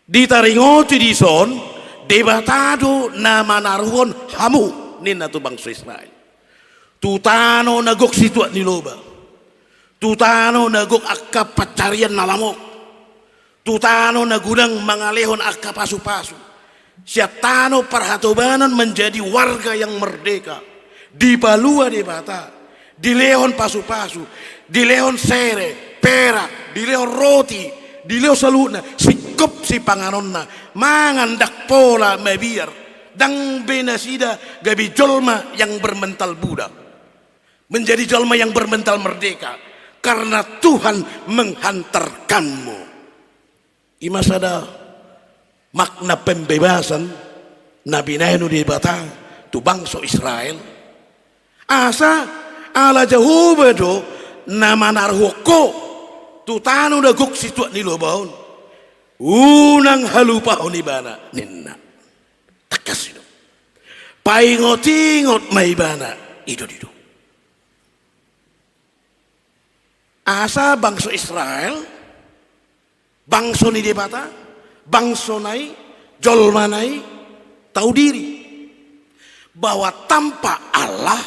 ditaringoti di son debatado na manaruhon hamu nina tu bangsa Israel tutano nagok situat ni loba tutano nagok akka pacarian nalamok tutano nagunang mangalehon akka pasu-pasu siatano perhatobanan menjadi warga yang merdeka di balua debata di lehon pasu-pasu di lehon sere perak di lehon roti di lehon saluna sikop si panganonna mangandak pola mabiar dang benasida gabi jolma yang bermental budak menjadi jolma yang bermental merdeka karena Tuhan menghantarkanmu. Imasada makna pembebasan Nabi Nainu di Batang tu bangsa Israel asa ala Jehovah do nama narhoko tu tanu da guk situat ni lobaon unang halupahon ibana ninna takas itu paingot-ingot maibana itu asa bangsa Israel bangsa ni debata bangsa nai jolmanai tahu diri bahwa tanpa Allah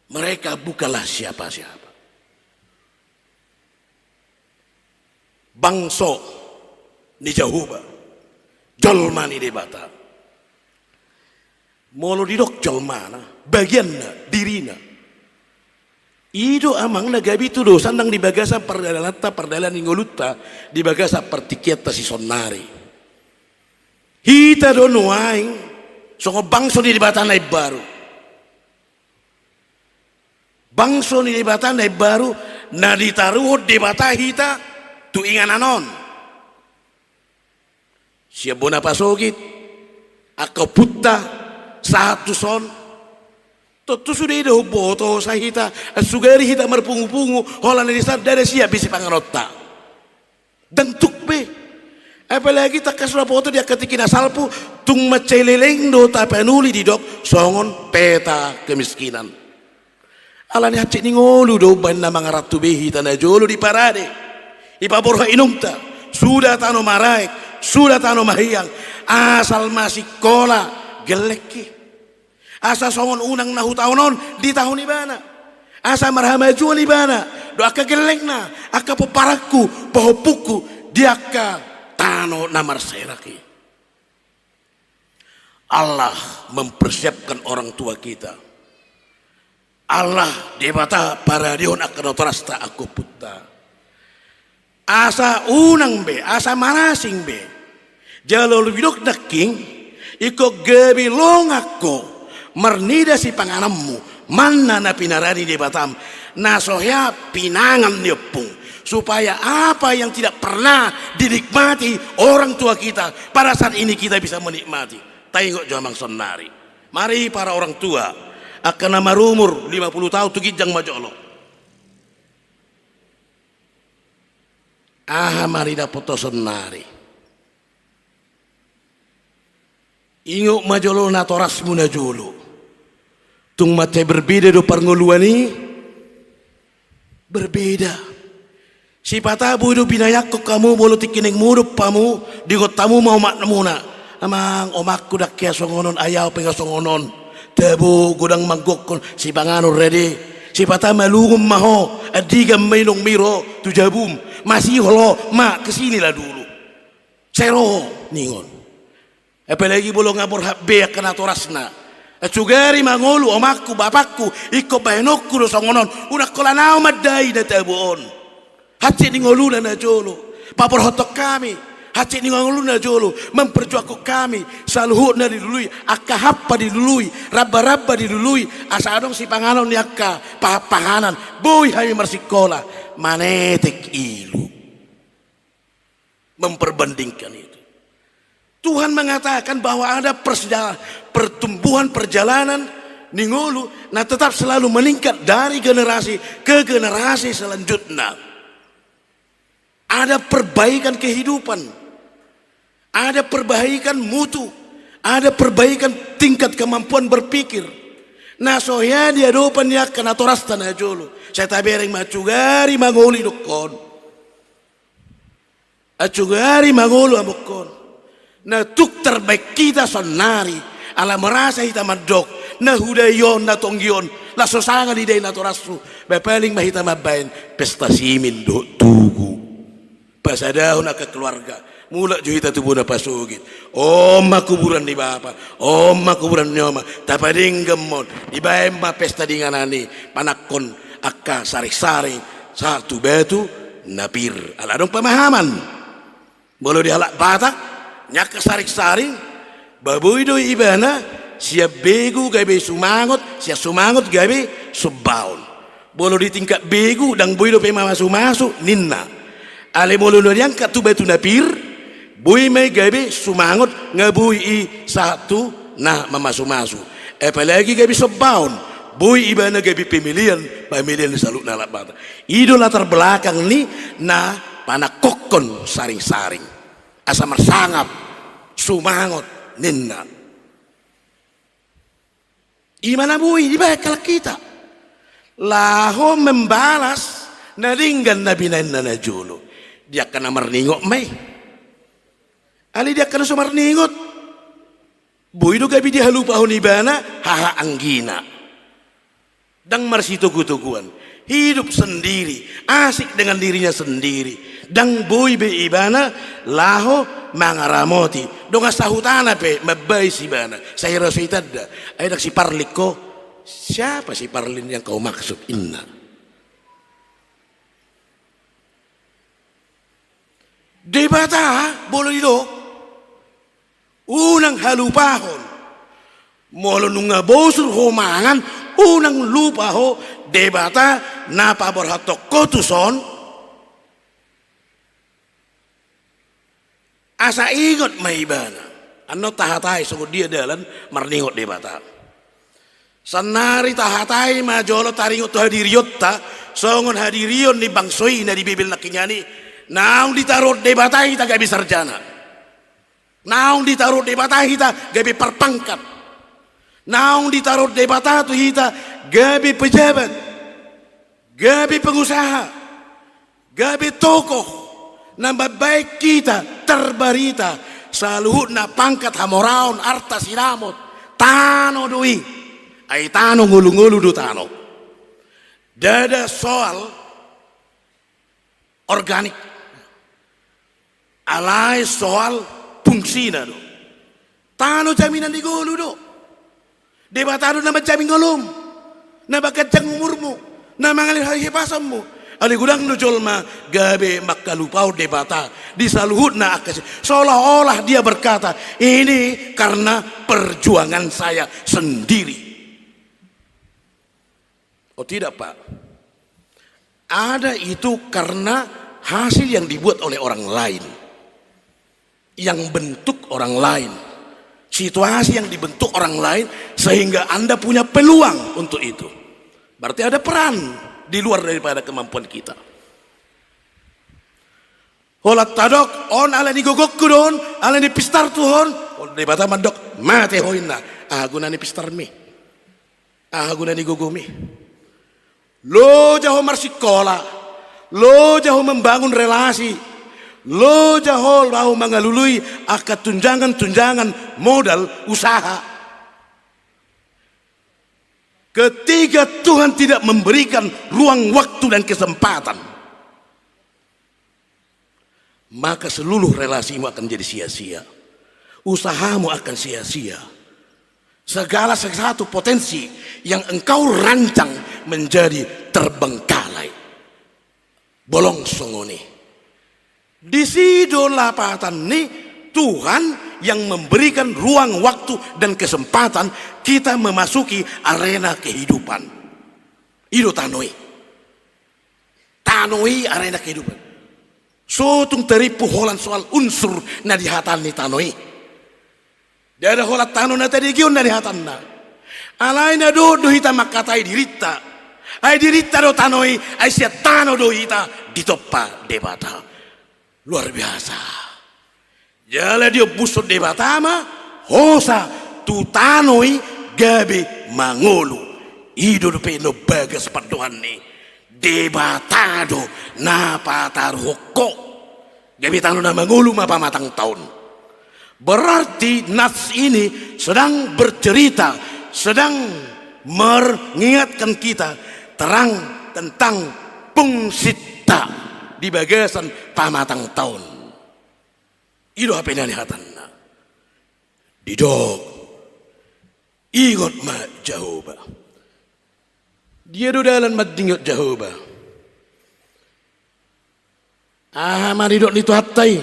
mereka bukanlah siapa-siapa. Bangsa ni Jehovah jolma ni debata molo didok jolmana bagianna dirina itu amang nagabi tu do sandang di bagasa perdalan ingolutta di bagasa pertikieta si sonari hita do nuaing songo bangso di debata nai baru bangso ni debata nai baru na ditaruh debata hita tu ingananon siap bona pasogit ako putta satu son tu sudah ada boto sahita sugari hita merpungu-pungu holan di sana ada siap bisi panganotta dan tukbe apalagi tak kasih foto dia ketikin asalpu tung maceleleng do tapanuli di dok songon peta kemiskinan alani hacik ni ngolu do ban na mga ratu behi tanah jolo di parade ipaborha inungta sudah tano maraik sudah tano mahiyang asal masih kola geleki asa songon unang nahu tahunon di tahun ibana asa marhamaju ibana do akka gelekna akka poparaku pohopuku diaka tano namar seraki Allah mempersiapkan orang tua kita Allah debata para dion akan otorasta aku putta asa unang be asa marasing be jalo lebidok daking iko gebi longakko mernida si panganammu mana na pinarani di Batam nasohya pinangan niopung supaya apa yang tidak pernah dinikmati orang tua kita pada saat ini kita bisa menikmati tengok jamang sonari mari para orang tua akan nama umur 50 tahun tu gijang majolo mari dapat sonari ingok majolo na toras muna jolo tung mate berbeda do parngoluani berbeda si patabu do binayak ko kamu bolo tikining murup pamu di tamu mau mak namuna amang omakku dak kya songonon ayaw penga songonon tabu gudang manggokon si bangano ready si pata malungum maho adigam mainong miro tu jabum masih holo mak kesini lah dulu sero ningon apalagi bolong ngabur habbe kana torasna sugari mangolu omakku bapakku iko bahenokku do songonon unak kolanao madai da tabuon hati ni ngoluna na jolo papor hotok kami hati ni ngoluna jolo memperjuangku kami saluhut na dilului akka happa dilului rabba dilului asadong si panganon ni akka pahapahanan boy hami marsikola manetek ilu memperbandingkan itu Tuhan mengatakan bahwa ada pertumbuhan perjalanan ningolu nah tetap selalu meningkat dari generasi ke generasi selanjutnya ada perbaikan kehidupan ada perbaikan mutu ada perbaikan tingkat kemampuan berpikir nah soya dia dopan ya kena toras tanah jolo saya tabereng macugari mangoli dokon acugari mangulu amukon na tuk terbaik kita sonari ala merasa hita madok na hudayon na tonggion la sosanga di day na torasu bepaling mahita mabain pesta simin do tugu pasadahon na keluarga mula juhita tubuh na pasugit kuburan di bapa kuburan nyoma tapading gemon ibaem ma pesta dinganani panakon akka saring-saring satu batu napir aladong pemahaman bolo dihalak batak nyak saring-saring baboy do ibana siap begu gabe sumangot siap sumangot gabe subaun bolo di tingkat begu dang boy do pema masuk ninna ale bolo do yang katu batu napir boy may gabi sumangot nga boy satu na mamasu-masu apalagi gabi sobaun boy iba na gabi pemilihan saluk na labata ido latar belakang ni na panakokon saring-saring asa marsangap sumangot ninna imana boy iba kalak kita laho membalas na ringgan na binain na julo dia kana marningok may ali dia kana sumarningot boy do gabi dia halupa honibana haha anggina dang marsitugu-tuguan hidup sendiri asik dengan dirinya sendiri dang boy be ibana laho mangaramoti donga sahutana pe mabay si bana saya rasulitadda ay dak si parlik ko siapa si parlin yang kau maksud inna debata bolo ito unang halupahon molo nunga bosur homangan unang lupa ho debata napaborhatok kotuson asa ingot maibana ano tahatay sungod dia dalan marningot debata sanari tahatay majolo taringot to hadiriyot ta songon hadiriyon ni bangsoy na di bibil na kinyani naong ditarot debata hita gabi sarjana naong ditarot debata hita gabi perpangkat naong ditarot debata tu hita gabi pejabat gabi pengusaha gabi tokoh nambah baik kita terbarita saluhut na pangkat hamoraon arta sinamot tano doi ay tano ngulu-ngulu do tano dada soal organik alay soal fungsi na do tano jaminan di gulu do debatado na majamin ngolom na bagajang umurmu na mangalir hipasam mo ali gudang no jolma gabe makalupau debata disaluhut na akas seolah-olah dia berkata ini karena perjuangan saya sendiri oh tidak pak ada itu karena hasil yang dibuat oleh orang lain yang bentuk orang lain situasi yang dibentuk orang lain sehingga Anda punya peluang untuk itu berarti ada peran di luar daripada kemampuan kita holat tadok on ala ni gogok kudon ala ni pistar tuhon on debata mandok mate hoina aguna ni pistar mi aguna ni gogomi lo jaho marsikola lo jaho membangun relasi lo jahol mau mengalului akan tunjangan modal usaha ketika Tuhan tidak memberikan ruang waktu dan kesempatan maka seluruh relasimu akan jadi sia-sia usahamu akan sia-sia segala sesuatu potensi yang engkau rancang menjadi terbengkalai bolong songone di sido lapatan nih Tuhan yang memberikan ruang waktu dan kesempatan kita memasuki arena kehidupan itu tanoi arena kehidupan so tung teripu holan soal unsur na dihatan ni tanoi dada holat tano na tadi gion na dihatan na alay na do hita makatai dirita ay dirita do tanoi ay siya tano do hita ditoppa debata luar biasa jala dia busut debatama hosa tutanoi gabe mangolu ido pe no bagas padohan ni debatado na patar hoko gabi tanu na mangulu mapamatang tahun. Berarti nats ini sedang bercerita, sedang mengingatkan kita terang tentang pungsita di bagasan pamatang tahun. Ido apa ini hatanna. Didok igot ma jahoba. Dia do dalan madingot jahoba. Maridok ni tu hatai.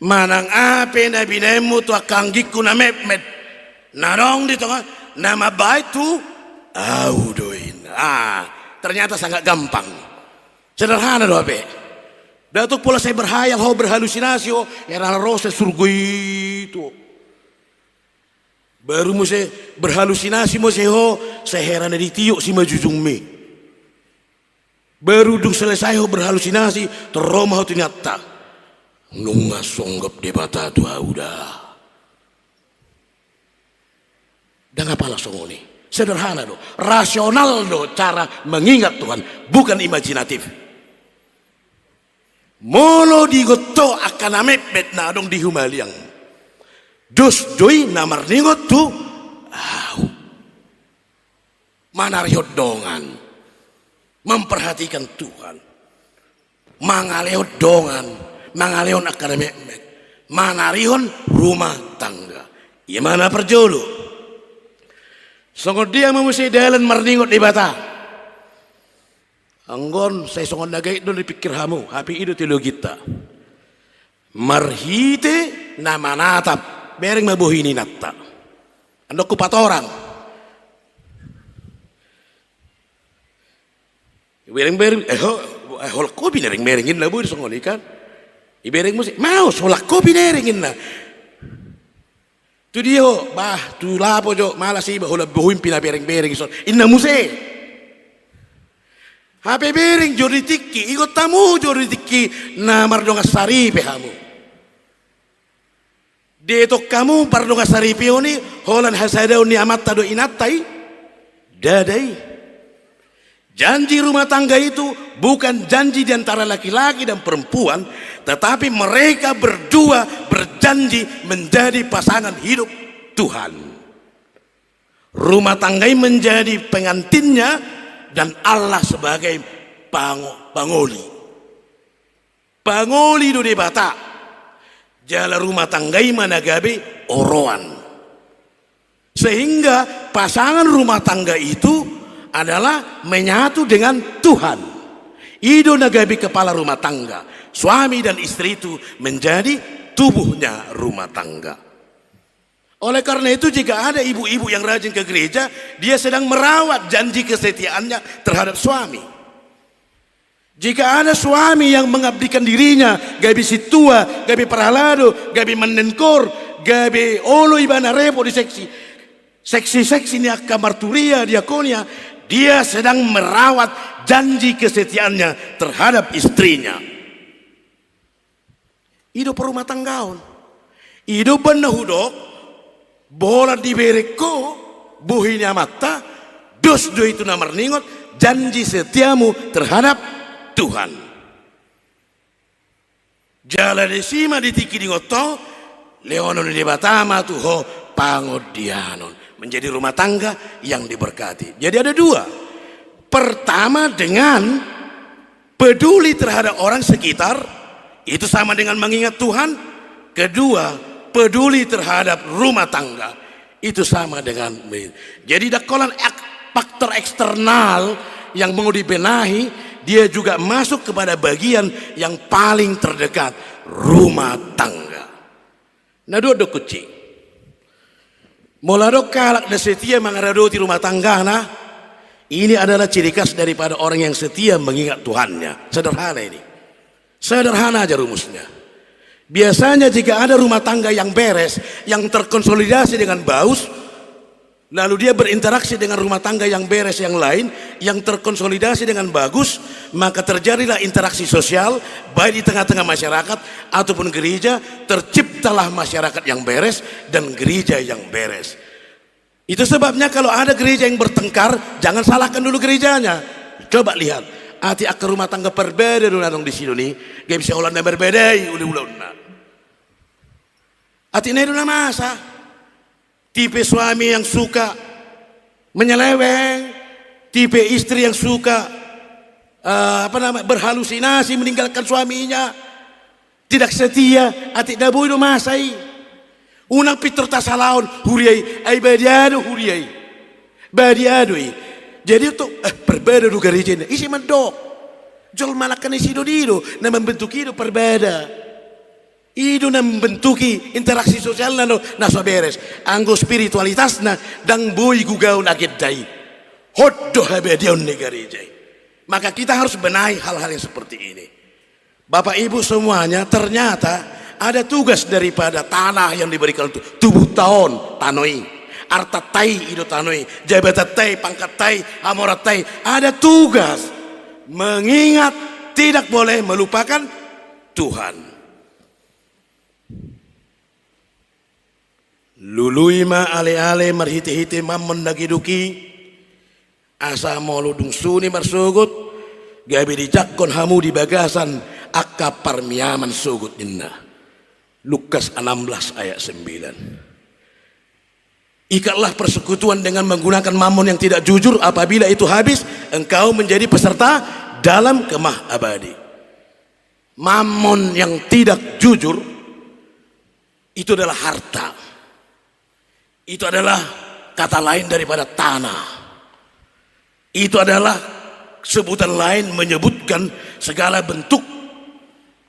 Manang ape na binemu tu akanggiku na mepmet. Narong di tengah nama baik tu audoin. Ternyata sangat gampang. Sederhana do ape. Datuk pula saya berhayal, berhalusinasi, era rose surgui itu. Baru mo saya berhalusinasi mo saya heran di tiuk si majujung me. Baru dung selesai berhalusinasi, teromah ternyata nunga songgap di bata tu udah. Dan apa langsung ini? Sederhana do, rasional do cara mengingat Tuhan, bukan imajinatif. Molo digoto akan amepet na dong di humaliang. Dus doi namar ningot tu manariot dongan memperhatikan Tuhan, mangaleot dongan, mangaleon akan amepet, manarion rumah tangga. Ya mana perjolo? Songod dia memusi dalan marningot di bata. Anggon saya songon nagay doon dipikir hamu, hapi itu tilo kita. Marhite na manatap, bereng mabuhini natta. Andok kupat orang. Bereng hol kopi nereng berengin lah bu songon ikan. Ibereng musik mau solak kopi nerengin lah. Tu dia tu lapo jo malas iba hola buhuin pina bereng son. Inna musik. Hape bering jori tiki, ikut tamu jori tiki na mardonga saripe hamu. Detok kamu pardonga saripe oni holan hasadau ni amat tado inatai dadai. Janji rumah tangga itu bukan janji di antara laki-laki dan perempuan, tetapi mereka berdua berjanji menjadi pasangan hidup Tuhan. Rumah tangga menjadi pengantinnya dan Allah sebagai pangoli. Pangoli do debata. Jala rumah tanggai managabe oroan. Sehingga pasangan rumah tangga itu adalah menyatu dengan Tuhan. Ido nagabe kepala rumah tangga. Suami dan istri itu menjadi tubuhnya rumah tangga. Oleh karena itu jika ada ibu-ibu yang rajin ke gereja, dia sedang merawat janji kesetiaannya terhadap suami. Jika ada suami yang mengabdikan dirinya, gabi situa, gabi paralado, gabi menenkor, gabi olo ibana repo di seksi ni akamarturia diakonia, dia sedang merawat janji kesetiaannya terhadap istrinya. Ido perumah tanggaon, ido benahudok. Bola di bereko buhinya mata dos do itu namar ningot janji setiamu terhadap Tuhan. Jala desima ditiki di ngoto leonon di batama tuho pangodianon menjadi rumah tangga yang diberkati. Jadi ada dua. Pertama dengan peduli terhadap orang sekitar, itu sama dengan mengingat Tuhan. Kedua peduli terhadap rumah tangga, itu sama dengan jadi dakolan faktor eksternal yang mau dibenahi, dia juga masuk kepada bagian yang paling terdekat, rumah tangga. Nah do kucing molado kalak dan setia mengaradoti rumah tangga. Nah ini adalah ciri khas daripada orang yang setia mengingat Tuhannya. Sederhana ini, sederhana aja rumusnya. Biasanya jika ada rumah tangga yang beres, yang terkonsolidasi dengan baus, lalu dia berinteraksi dengan rumah tangga yang beres yang lain, yang terkonsolidasi dengan bagus, maka terjadilah interaksi sosial, baik di tengah-tengah masyarakat ataupun gereja, terciptalah masyarakat yang beres dan gereja yang beres. Itu sebabnya kalau ada gereja yang bertengkar, jangan salahkan dulu gerejanya. Coba lihat, ati akar rumah tangga perbeda nang di sini nih, gak bisa ulang berbedai ulang. Ati nedo na masa, tipe suami yang suka menyeleweng, tipe istri yang suka berhalusinasi meninggalkan suaminya, tidak setia, ati daboy do masai. Unang pitur tasalaon huriai, ay badiado huriai, badiadoi. Jadi itu berbeda do gereja isi mandok, jol malakan isi do dido, na membentuk hidup berbeda. Itu na membentuki interaksi sosial na so beres, anggo spiritualitas na dang boy gugaun agedai, hodoh habedion ne gereja. Maka kita harus benahi hal-hal yang seperti ini. Bapak Ibu semuanya, ternyata ada tugas daripada tanah yang diberikan itu. Tubuh tahun tanoi, arta tai itu tanoi, jabatan tai, pangkat tai, amorat tai. Ada tugas mengingat tidak boleh melupakan Tuhan. Lului ma ale-ale marhite-hite mamon nagiduki asa moludung suni marsugut gabi dijakkon hamu di bagasan akka parmiaman sugut inna. Lukas 16 ayat 9. Ikatlah persekutuan dengan menggunakan mamon yang tidak jujur, apabila itu habis engkau menjadi peserta dalam kemah abadi. Mamon yang tidak jujur itu adalah harta. Itu adalah kata lain daripada tanah. Itu adalah sebutan lain menyebutkan segala bentuk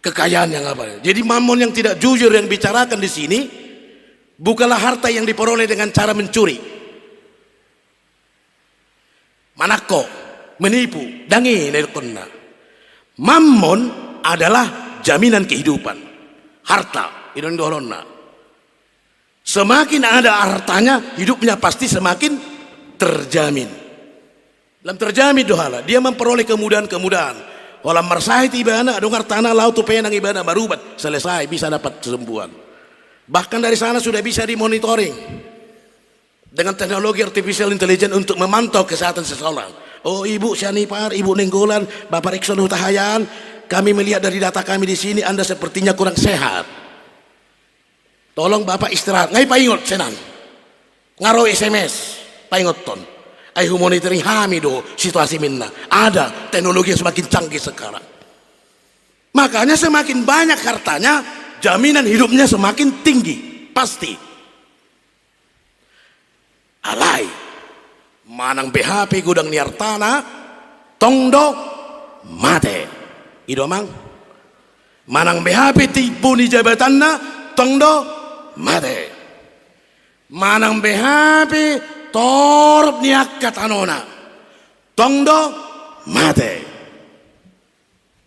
kekayaan yang apa. Jadi mamon yang tidak jujur yang dibicarakan di sini bukanlah harta yang diperoleh dengan cara mencuri, manako, menipu, dangi nelkonna. Mamon adalah jaminan kehidupan, harta idondoronna. Semakin ada hartanya, hidupnya pasti semakin terjamin. Dalam terjamin dohala, dia memperoleh kemudahan-kemudahan. Walau mersai tibana, dongar tanah laut tu penang ibana barubat, selesai bisa dapat kesembuhan. Bahkan dari sana sudah bisa dimonitoring dengan teknologi artificial intelligence untuk memantau kesehatan seseorang. Oh ibu Syanipar, ibu Nenggolan, Bapak Rikson Hutahayan, kami melihat dari data kami di sini Anda sepertinya kurang sehat. Tolong Bapak istirahat, ngai paingot senang. Ngaro SMS, paingot ton. Ai monitoring hami do situasi minna. Ada teknologi yang semakin canggih sekarang. Makanya semakin banyak hartanya, jaminan hidupnya semakin tinggi, pasti. Alai, manang BHP gudang niar tanah, tongdo mate. Ido mang. Manang BHP tipu ni jabatanna, tongdo mate. Manang BHP torp niakat anona, tongdo mate.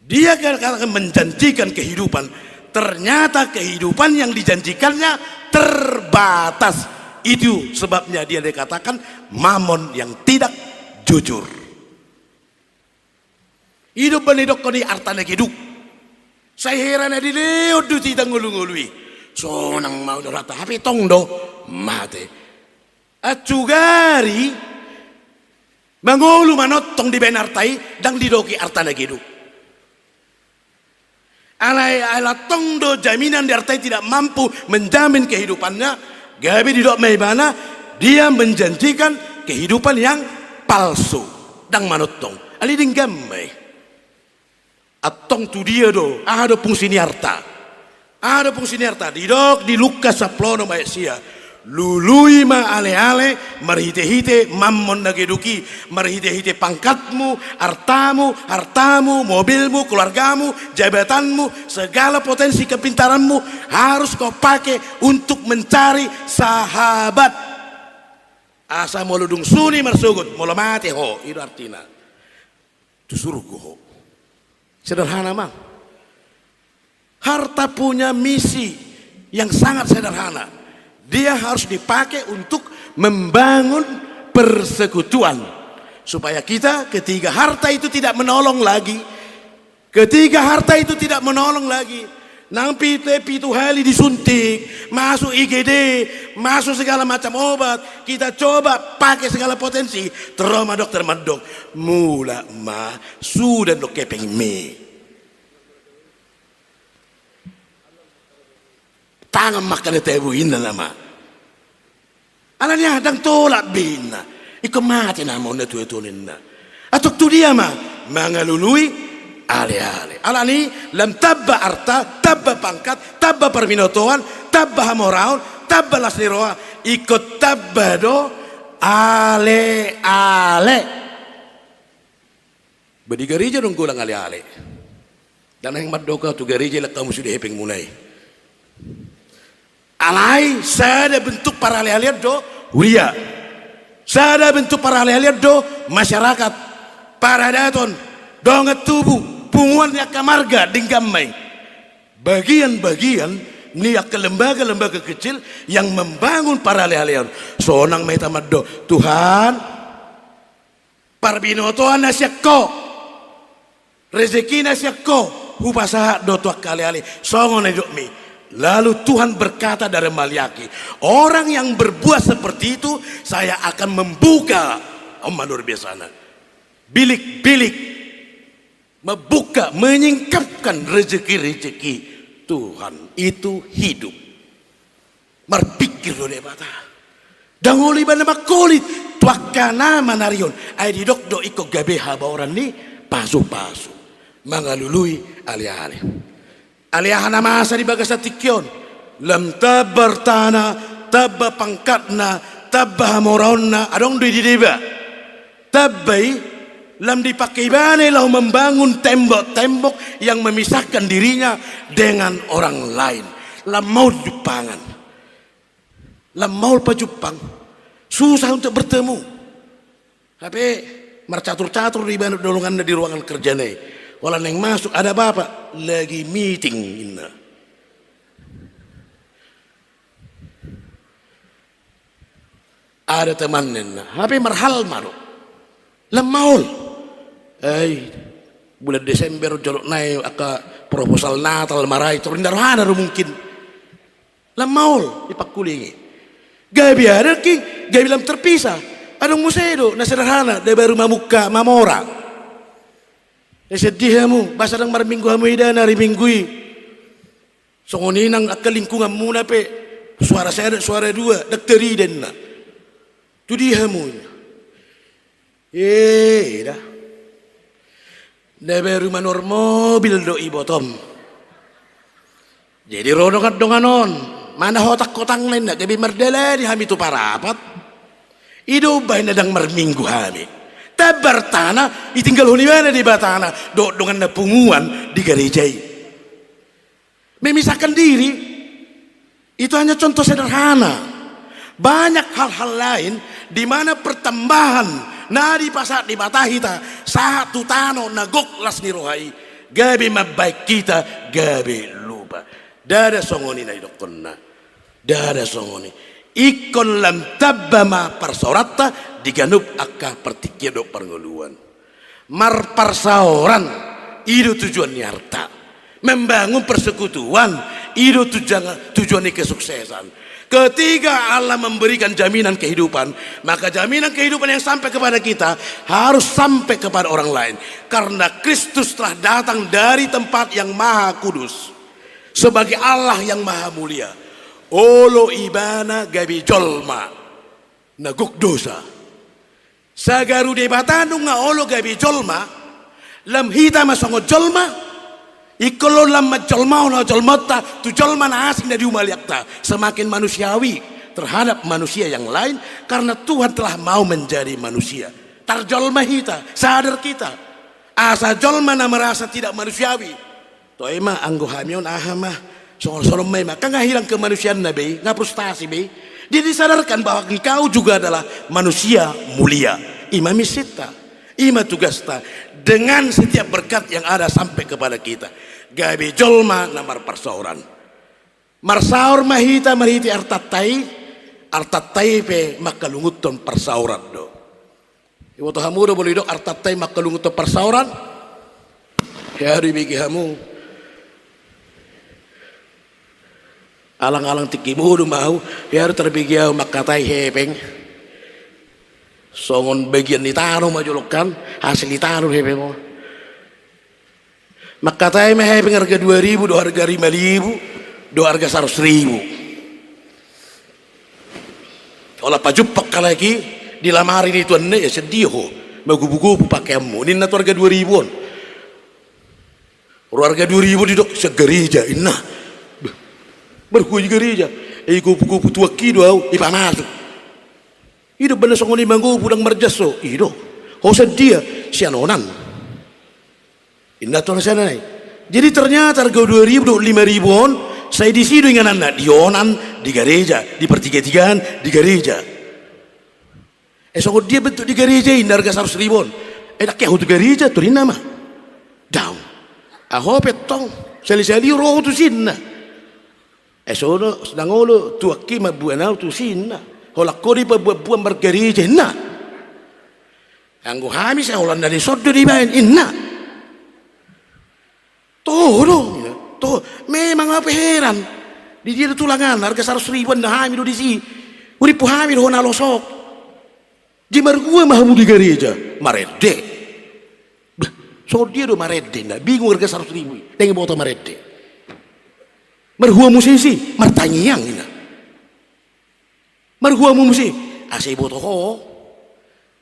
Dia akan menjanjikan kehidupan, ternyata kehidupan yang dijanjikannya terbatas. Itu sebabnya dia dikatakan mamon yang tidak jujur. Hidup benidok koni artane hidup. Saya heran di leod du tidak ngulu-ngului. So nang mau dorata tapi tongdo mate. Acugari mangulu manotong di benartai dang didoki artane hidup. Ala tongdo jaminan diartai tidak mampu menjamin kehidupannya, gabi didok maibana dia menjanjikan kehidupan yang palsu dang manotong ali ding gamme atong tu dia do ada fungsi niarta didok di Lukas 10 ayat sia. Lului ma ale-ale marhite-hite mammon nageduki, marhite-hite pangkatmu, hartamu, mobilmu, keluargamu, jabatanmu, segala potensi kepintaranmu harus kau pakai untuk mencari sahabat. Asa moludung suni marsugut, molo mati ho, itu artinya. Itu suruhku ho. Sederhana mah. Harta punya misi yang sangat sederhana. Dia harus dipakai untuk membangun persekutuan supaya kita ketika harta itu tidak menolong lagi, Nang pitu hali disuntik, masuk IGD, masuk segala macam obat, kita coba pakai segala potensi, trauma dokter mandok, mula ma sudah dok kepeng me. Tangan makan tebu inna nama. Alanya dang tolak bina, iko mati nama ona tu ninna. Atau tu dia ma mangalului. Ale-ale. Alani lam tabba arta, tabba pangkat, tabba perminotoan, tabba hamoraun, tabba lasniroa, ikut tabba do ale-ale. Badi gereja dong kulang ale-ale. Dan yang madoka tu gereja lah kamu sudah hepeng mulai. Alai sada bentuk para ale-ale do uria. Sada bentuk para ale-ale do masyarakat, para daton, dongat tubuh. Punguan ya kamarga dinggamai bagian-bagian niat ke lembaga-lembaga kecil yang membangun para lealian sonang meta maddo Tuhan parbinotoan nasyakko rezeki nasyakko hupasaha do tuak kali-ali songon mi. Lalu Tuhan berkata dari Maliaki, orang yang berbuat seperti itu saya akan membuka luar biasa bilik-bilik membuka, menyingkapkan rezeki-rezeki Tuhan itu hidup. Berpikir lo debata. Dangoli bana makolit tuakana manarion. Ai di dok do iko gabe haba orang ni pasu-pasu. Mangalului ali-ali. Alihana masa di bagasa tikyon. Lam tabar tanah, tabba pangkatna, tabba hamoronna. Adong di deba. Tabbai lam dipakai bane lau membangun tembok-tembok yang memisahkan dirinya dengan orang lain. Lam mau Jepangan, lam mau Jepang, susah untuk bertemu. Tapi mercatur-catur di banu dolongan di ruangan kerja nih. Walau neng masuk ada bapak lagi meeting inna. Ada teman nena, tapi marhal maru, lam maul. Bulan Desember jolok naik aka proposal Natal marai turun darhana mungkin lamaul dipakulingi gabi ada ki gabi lam terpisah adong musedo na sederhana de baru mamuka mamora sedih hamu basarang mar minggu hamu idana hari minggui songoninang aka lingkungan muna pe suara saya ada suara dua dakteri denna tu dia hamu dah Debe rumah nor mobil do ibotom. Jadi rodongan donganon. Mana hotak kotang lain nak gabi merdele di hami tu parapat. Ido bayi nadang merminggu hami. Tabar tanah itinggal huni mana di batana. Do dongan na punguan di gerejai. Memisahkan diri. Itu hanya contoh sederhana. Banyak hal-hal lain di mana pertambahan nadi pasat di mata kita satu tano nagok las nirohai gabi mabaik kita gabi lupa dada songoni na idokonna dada songoni ikon lam tabba ma parsorata diganup akka pertikya dok perngoluan mar parsaoran itu tujuan harta membangun persekutuan itu tujuan kesuksesan. Ketika Allah memberikan jaminan kehidupan, maka jaminan kehidupan yang sampai kepada kita harus sampai kepada orang lain. Karena Kristus telah datang dari tempat yang maha kudus sebagai Allah yang maha mulia. Olo ibana gabi jolma naguk dosa. Sagaru de batanu nga olo gabi jolma lam hita masongo jolma. Ikolo lam jolma ona jolmata tu jolma na asing dari umaliakta semakin manusiawi terhadap manusia yang lain karena Tuhan telah mau menjadi manusia. Tarjolma hita sadar kita asa jolma na merasa tidak manusiawi. To ema anggo hamion ahama soal-soal mema kan hilang kemanusiaan nabi nggak frustasi be. Dia disadarkan bahwa engkau juga adalah manusia mulia. Imami sita, ima tugasta dengan setiap berkat yang ada sampai kepada kita. Gabi jolma namar persauran. Marsaur mahita mariti artatai pe makalunguton persauran do. Iwo to hamu do boleh do artatai makalunguton persauran. Hari bigi hamu. alang-alang tiki mo mau ya terbigya makatai hepeng songon bagian ni tano majulukan hasil ni tano hepeng mo makatai mah hepeng harga 2.000 do harga 5.000 do harga 100.000 olah pajupak lagi di lamari ni tuan ya sedih ho magubu-gubu pakaianmu ini natu harga 2.000-an harga 2.000 di dok segereja inna berkuji gereja kupu-kupu tuaki doau ipanasu hidup bener songoni manggu pudang merjaso hidup hosan dia sianonan indah tuan sana jadi ternyata harga 2.000 5.000-an saya di sini dengan anak di onan di gereja di pertiga-tigaan di gereja songoni dia bentuk di gereja ini harga 100.000-an nak ya hutu gereja turin nama down ahoh petong sali-sali roh tu sinna sono sedang olo tuaki mabuana tu sinna holak kodi buat bergereja inna anggo hamis holan dari sodo di bain inna toh memang apa heran di dia tulangan harga 100.000-an dah hamil di si uripu hamil hona losok jimar gua mahamu di gereja marede so dia do marede na bingung harga 100.000 dengan motor marede merhua musisi martanyang ina merhua musisi asai boto ho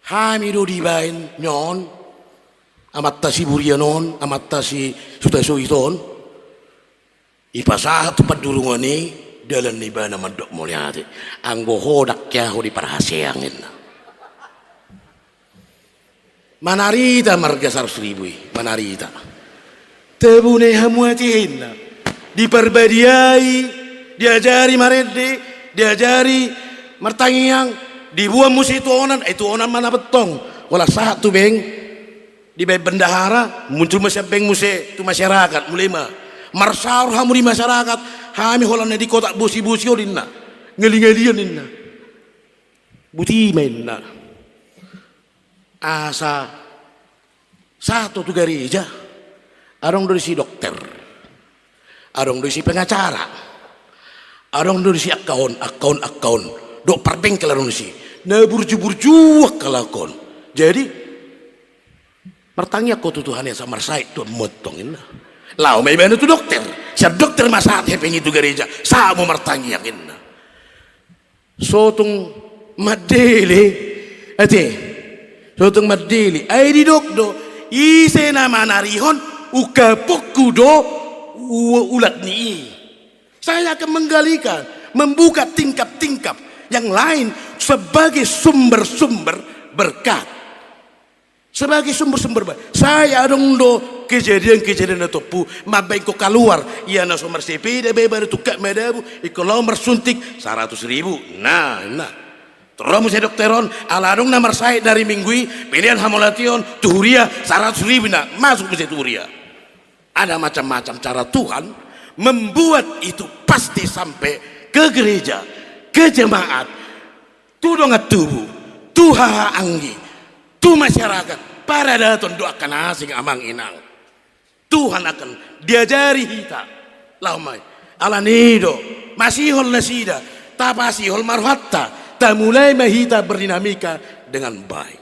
hamido di bain nyon amat tasi burianon amat tasi sudah soiton ipasah tu padurungani dalam nibana mandok mulyati anggo hodak kya ho di parhaseangin manarita marga 100.000 manarita tebune hamuatin diperbadiai diajari marede diajari martangiang dibuang musi itu onan mana betong wala satu beng di bendahara muncul masih beng musi itu masyarakat mulai mah marsar hamu di masyarakat hami holana di kota busi-busi odinna ngeli-ngelian inna buti mainna asa satu tu gereja arong dari si dokter arong dari si pengacara arong dari si akaun dok perbengkel arong si na burju kalakon jadi pertanyaan kau tuhan yang sama saya tuh motongin lau mai mana tu dokter siap dokter masaat hepeng itu gereja sama mertanyaan sotung madele sotung madele ai di dokdo ise nama narihon ukapokku do ulat ni saya akan menggalikan membuka tingkap-tingkap yang lain sebagai sumber-sumber berkat sebagai sumber-sumber berkat saya dong do kejadian-kejadian itu pu mabai ko keluar ia na somar CP de baru tukak medabu ikolau mersuntik 100.000 nah terus saya dokteron aladong nomor saya dari minggu pilihan hamolation tuhuria 100.000 nak masuk ke tuhuria. Ada macam-macam cara Tuhan membuat itu pasti sampai ke gereja, ke jemaat, tu dongat tubuh, tu anggi, tu masyarakat, para datang doakan asing amang inang. Tuhan akan diajari kita. Laumai, ala nido, masihol nasida, tapasihol marhatta, tak mulai mahita berdinamika dengan baik.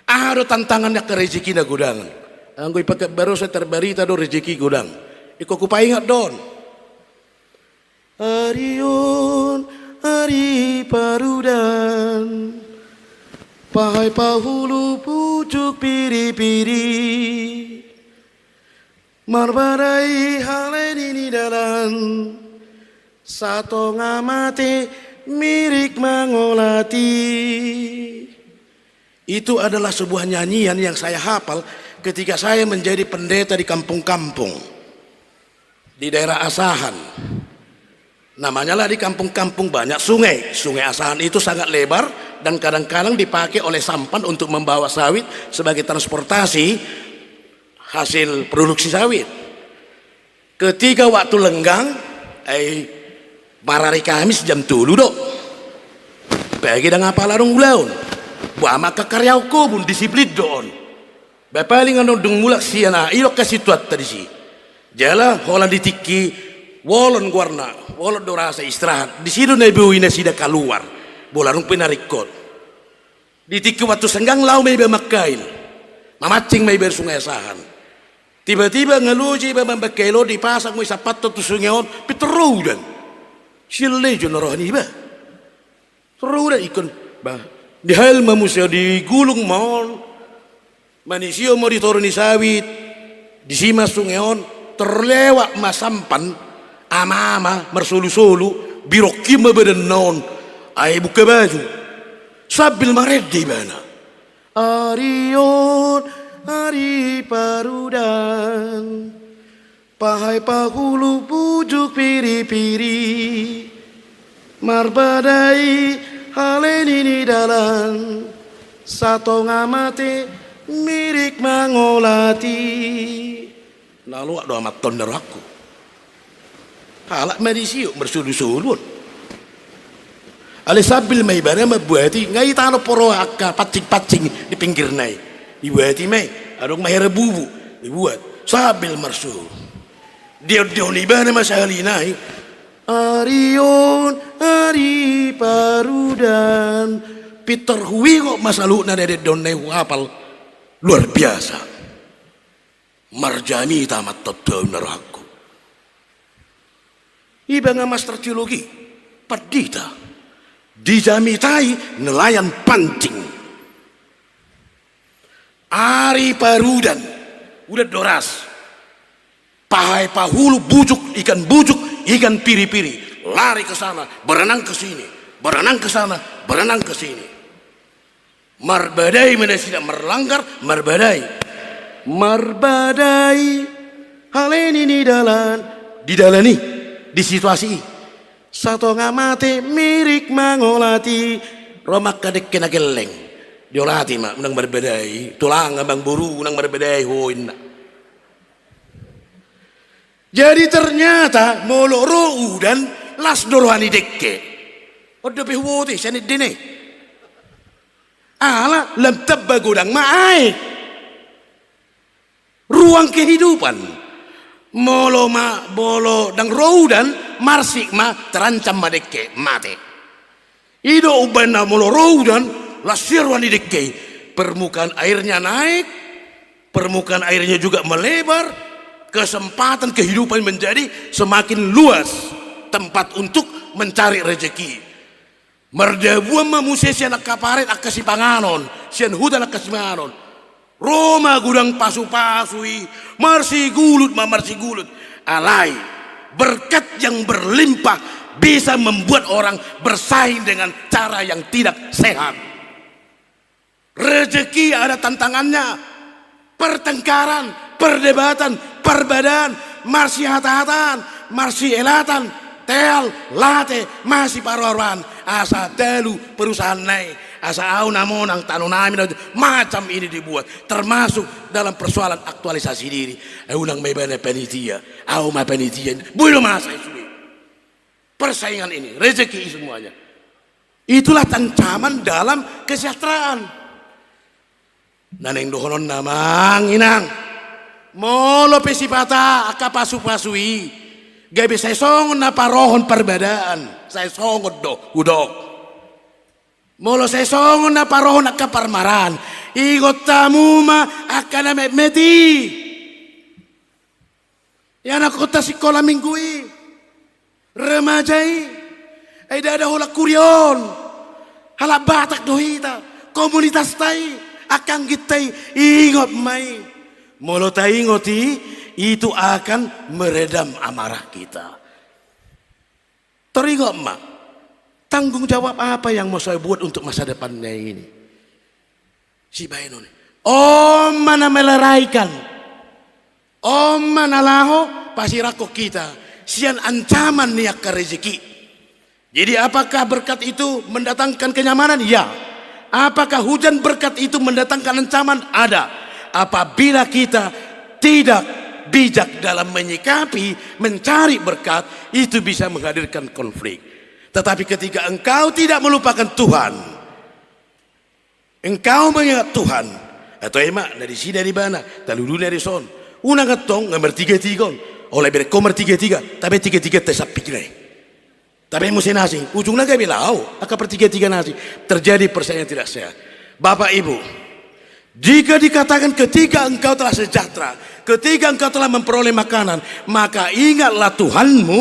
Ada tantangannya ke rezeki na gudangan. Anggo ipakai baru saya terbarita do rezeki gudang. Iko kupaingat don. Arion hari parudan, pahai pahulu pucuk piri-piri, marbarai halai dini dalan, sato ngamate mirik mangolati. Itu adalah sebuah nyanyian yang saya hafal ketika saya menjadi pendeta di kampung-kampung di daerah Asahan. Namanya lah di kampung-kampung banyak sungai. Sungai Asahan itu sangat lebar dan kadang-kadang dipakai oleh sampan untuk membawa sawit sebagai transportasi hasil produksi sawit. Ketika waktu lenggang, marari Kamis jam 7 dok. Bagi dengan apa larung ulaun. Buah maka karyauko pun disiplin doon. Bapaling ano dung mulak siya na ilok kasi tuat tadi si. Jala holan ditiki wolon warna wolon dorasa istirahat di situ nebuina sida keluar bolarung penarikot di tiku waktu senggang lau may makail mamacing may bersungai sahan tiba-tiba ngeluji membekelo dipasang mo sapato tu sungayon pitrudan sile jo rohani ba teruda ikon ba di hal manusia di gulung mon manusia mau ditoroni sawit di sima sungayon terlewat masampan ama mersulu-sulu birokim bedenon ay buka baju sabil maret di mana Arion Ari parudan pahai pahulu pujuk piri-piri marbadai haleni dalan sato ngamate mirik mangolati lalu ada amat tonder aku halak medisiuk bersulu-sulu ale sabil may bara mabuati ngai tano poro akka pacing-pacing di pinggir nai dibuati may adong mahera bubu dibuat sabil marsul dia ni bana masalinai Arion Ari parudan Peter Hui kok masalu na dede donai hafal luar biasa marjani tamat todau neraku iba nga master teologi padita dijamitai nelayan pancing Ari parudan udah doras pahai pahulu bujuk ikan piri-piri lari ke sana berenang ke sini berenang ke sana berenang ke sini marbadai mana tidak merlanggar marbadai hal ini di dalam di situasi satu ngamate mirik mangolati romak kadek kena geleng diolati mak menang berbedai tulang abang buru menang berbedai hoin jadi ternyata moloro dan las dorohani dekke odo behwote sanit dene ala lam tabba godang maai ruang kehidupan molo ma bolo dang roudan marsik ma terancam madekke mate ido ubana molo roudan lasirwan dekke permukaan airnya naik permukaan airnya juga melebar kesempatan kehidupan menjadi semakin luas tempat untuk mencari rezeki merdabuan mamusia sian kaparet akasi panganon sian hudan akasi panganon Roma gudang pasu-pasui marsi gulut alai berkat yang berlimpah bisa membuat orang bersaing dengan cara yang tidak sehat rezeki ada tantangannya pertengkaran perdebatan perbedaan marsi hata-hatan marsi elatan tel late masih paruan asa telu perusahaan naik asa au namonang tanunami macam ini dibuat termasuk dalam persoalan aktualisasi diri unang may bana panitia au ma panitia builo masa itu persaingan ini rezeki semuanya itulah ancaman dalam kesejahteraan naneng dohonon namang inang molo pesipata akapasu-pasui gabe saya songon na parohon perbedaan saya songon udok molo saya songon na parohon akaparmaran igot tamuma akana meti yana kota sekolah minggui remajai ay dada hola kurion hala batak dohita komunitas tai akan gitai ingot mai molo tai ingoti itu akan meredam amarah kita teringot mak tanggung jawab apa yang mau saya buat untuk masa depannya ini si Baino om mana meleraikan om mana laho pasirako kita sian ancaman niak ke rezeki jadi apakah berkat itu mendatangkan kenyamanan ya apakah hujan berkat itu mendatangkan ancaman ada apabila kita tidak bijak dalam menyikapi mencari berkat itu bisa menghadirkan konflik tetapi ketika engkau tidak melupakan Tuhan engkau mengingat Tuhan atau emak dari sini dari mana talulu dari son unang ketong nomor 3 tigon oleh berkomer tiga-tiga, tapi tiga-tiga tesap pikirnya. Tapi musim nasi, ujungnya gak bilang, akan pertiga-tiga nasi. Terjadi persaingan tidak sehat. Bapak Ibu, jika dikatakan ketika engkau telah sejahtera, ketika engkau telah memperoleh makanan, maka ingatlah Tuhanmu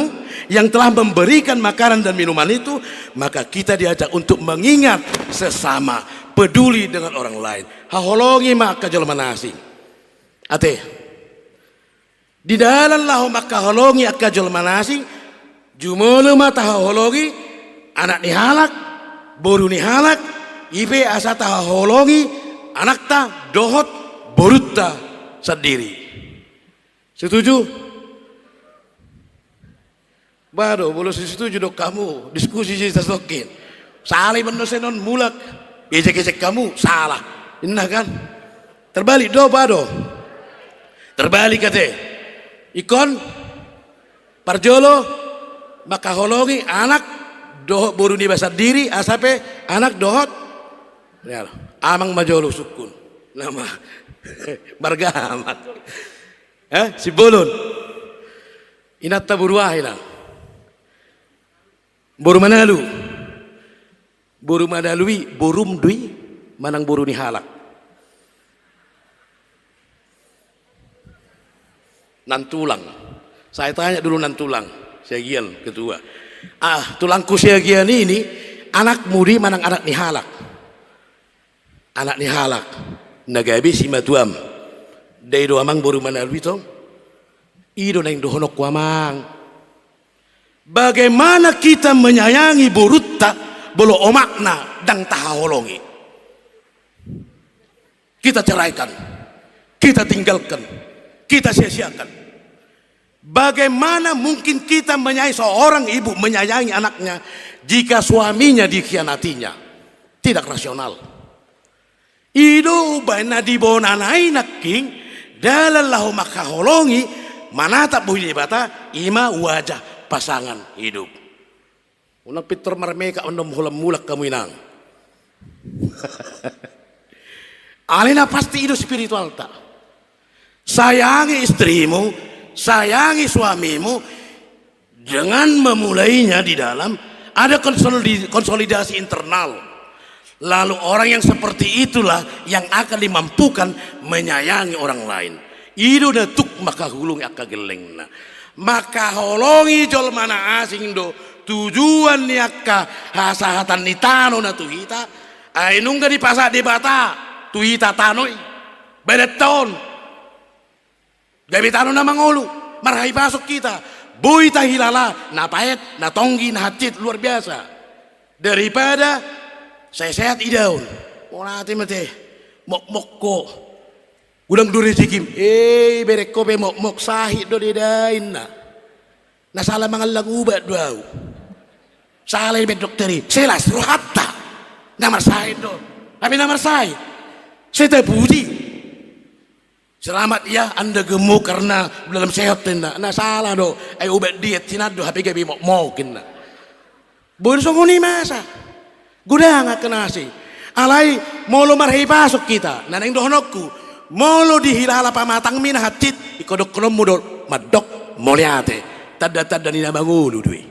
yang telah memberikan makanan dan minuman itu. Maka kita diajak untuk mengingat sesama, peduli dengan orang lain. Haholongi maka jalma nasi. Ate, di dalam lahu maka holongi akka jalma nasi. Jumolo mata holongi anak ni halak, boru ni halak, ibe asa ta holongi anak ta dohot borut ta sendiri. Setuju? Baru boleh setuju dok kamu diskusi cerita sokin. Salah mendosenon mulak, ejek-ejek kamu salah, inna kan? Terbalik do bado, terbalik kate, ikon, parjolo. Maka holongi anak dohot boru ni basar diri asape anak dohot ya amang majolo sukun nama marga amat si bolon inatta buruahina boru manalui borum dui manang boru ni halak nantulang saya tanya dulu nantulang segian ketua. Tulangku segian ini anak mudi manang anak ni halak. Anak ni halak. Nagabi si matuam. Dai do amang boru manalwi tong. Ido nang dohonok ko amang. Bagaimana kita menyayangi borutta bolo omakna dang taholongi. Kita ceraikan. Kita tinggalkan. Kita sia-siakan. Bagaimana mungkin kita menyayangi seorang ibu menyayangi anaknya jika suaminya dikhianatinya? Tidak rasional. Ido bana di bonanai naking dalallahu makaholongi manatap buhi bata ima wajah pasangan hidup. Unang Peter marmeka undom hulam mulak kamu inang. Alena pasti itu spiritual tak. Sayangi istrimu, sayangi suamimu dengan memulainya di dalam ada konsolidasi internal. Lalu orang yang seperti itulah yang akan dimampukan menyayangi orang lain. Ido datuk maka hulung akka gelengna. Maka holongi jol mana asing do tujuan ni akka hasahatan ni tano na tuhita. Ainung di pasak di bata tuhita tanoi. Bedeton. Gabi tano na mangulu, marhay pasok kita. Buy tahilala, napayet, natonggi, nahatid, luar biasa. Daripada saya sehat idaun. Wala natin mati, mok-mok ko. Ulang duri sikim, berek ko pe mok-mok sahid do didain na. Nasala mga lagubat daw. Salay med dokteri, selas rohatta. Namar sahid do. Tapi namar sahid. Saya puji. Selamat ya Anda gemuk karena dalam sehat tinda. Nah salah do. Ay ubat diet tinado hapi gabi mok-mokin na. Boleh songoni masa. Gudang akan nasi. Alay molo marhay pasok kita. Naneng dohonokku. Molo dihilala pamatang mina hatit. Ikodok kolom mudo madok moliate. Tada-tada nina mangulu dui.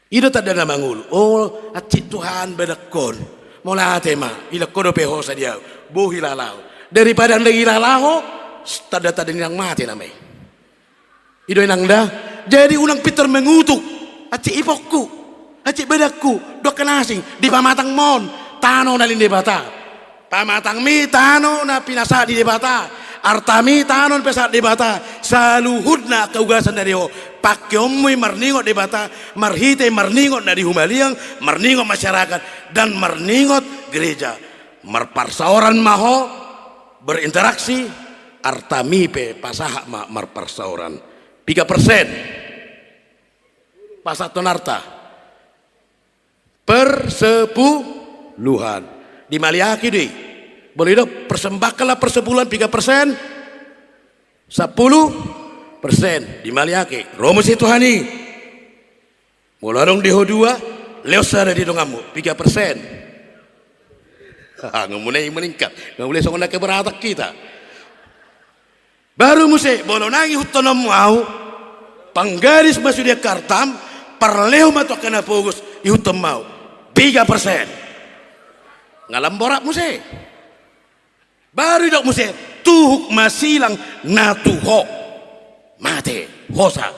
Ido tada na mangulu. Oh hatit Tuhan bedakon. Moliate ma. Ila kodo peho sa dia. Buhilalau. Daripada anda gila laho, tada-tada yang mati namanya. Ido yang anda, jadi ulang Peter mengutuk, aci ipokku, aci bedakku, dok kenasing, di pamatang mon, tano na linde bata, pamatang mi tano na pinasa di debata, artami tano pesa di bata, saluhud na kaugasan dari ho, pakyomui marningot di bata, marhite marningot dari humaliang, marningot masyarakat dan marningot gereja, marparsaoran maho. Berinteraksi artami pe pasahak marparsauran 3% pasatonarta persepuluhan di Maliaki deh boleh dong persembahkanlah persepuluhan 3% 10% di Maliaki Romus itu hani mulai dong di Ho2 leosa di dongamu 3% nggak mulai meningkat, nggak boleh songong nak beratak kita. Baru musik bolo nangi hutonom mau panggaris masudia kartam parleho matok kena fokus ihutom mau 3%. Ngalam borak musik. Baru dok musik tuhuk masilang natuho mate hosa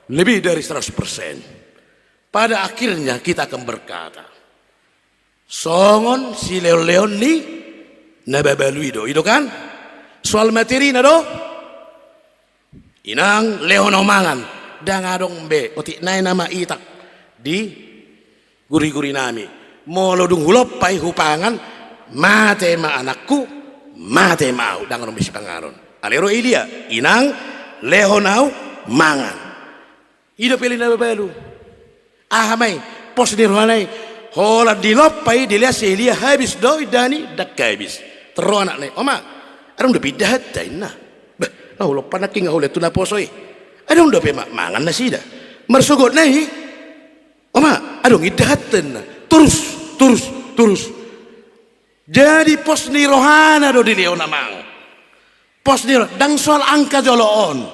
lebih dari 100%. Pada akhirnya kita akan berkata songon si leon ni nababalui do kan soal materi na do inang leon omangan dangadong be otik nai nama itak di guri-guri nami molo dung hulop pai hupangan mate ma anakku mate mau dangadong bisi pangaron alero idia inang leonau mangan hidup pilih nababalu ahamai pos di ruanai hola dilop pai dilia selia habis do idani dak habis terus anak nih oma arung udah pidahat daina bah nah lo panaki nggak oleh tuna posoi arung udah pemak mangan nasi dah mersugot nih oma arung idahatan terus jadi pos ni rohana do dilio namang pos ni dang soal angka joloon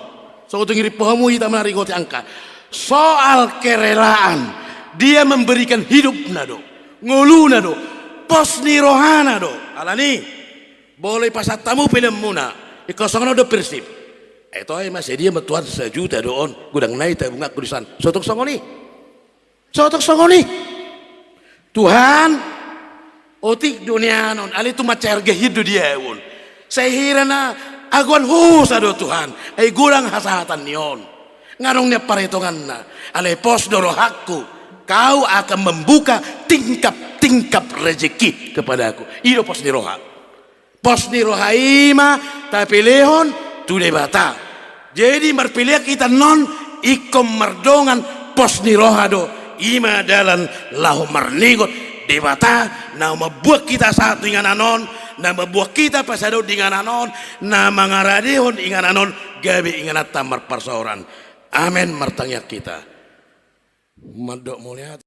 so tu ngiri pohamu kita menari goti angka soal kerelaan dia memberikan hidup nado ngulu nado pos ni rohana do alani boleh pasat tamu film muna ikosong do persib itu ay mas dia metuan sejuta doon gudang naik tabunga kudisan sotok songoni Tuhan otik dunia non ali tu macerge hidup dia won sehira na aguan husa do Tuhan ay gurang hasatan nion ngarongnya paretongan na ale pos doro hakku kau akan membuka tingkap rezeki kepadaku itu pos ni roha ima tapi lehon tu debata jadi marpilih kita non ikom merdongan pos ni roha do ima dalan lahu marnigot debata na membuat kita satu dengan anon na membuat kita pasado dengan anon na mangaradehon dengan anon gabe ingat tamar persoalan amin martangnya kita madok mulia